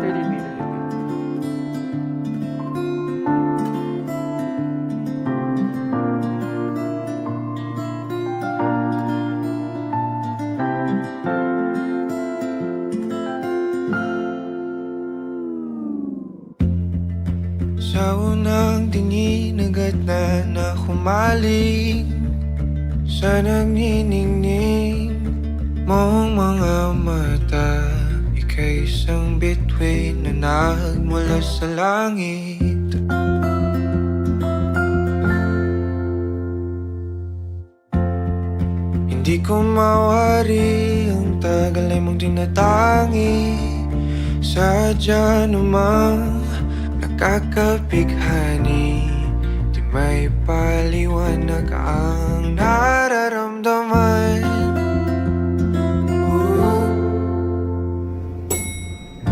30 minutes. Sa unang tingin agad na humaling sa nagniningning mong mga mata. Ika'y isang bituin na nagmula sa langit. Hindi ko mawari ang tagal ay mong tinatangi. Sadya namang nakakapighani, di may paliwanag ang nararamdaman.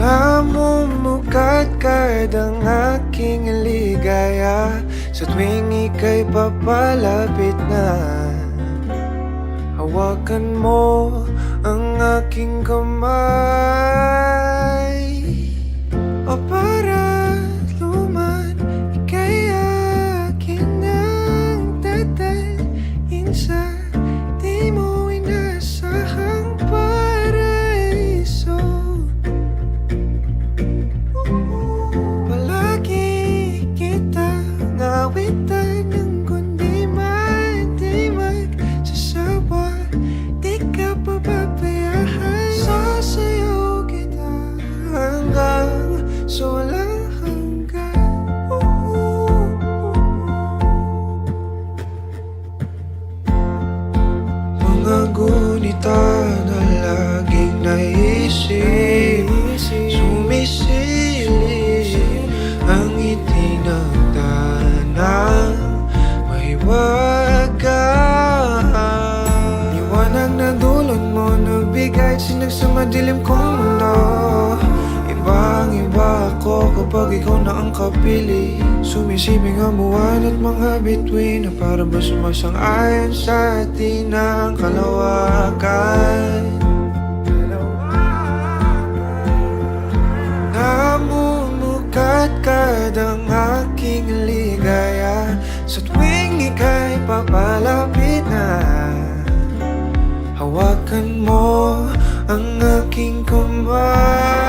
Namumukadkad ang aking ligaya sa tuwing ika'y papalapit na. Hawakan mo ang aking kamay, o para luman, ika'y akin ang dadalhin sa di mo inasahang paraiso. Palagi kitang awitan ng kundi man di magsasawa. Di ka pababayaan, sasayaw kita hanggang sa walang hanggan. Mga gunita na laging naisip, sumisilip ang itinagdanang mahiwagaan. Liwanag na dulot mo, nagbigay sinag sa madilim kong mundo. Ibang-iba ako kapag ikaw na ang kapili. Sumisibing ang buwan at mga bituin na para ba sumasang-ayon sa atin ang kalawakan. Namumukadkad ang aking ligaya sa tuwing ika'y papalapit na. Hawakan mo ang aking kamay.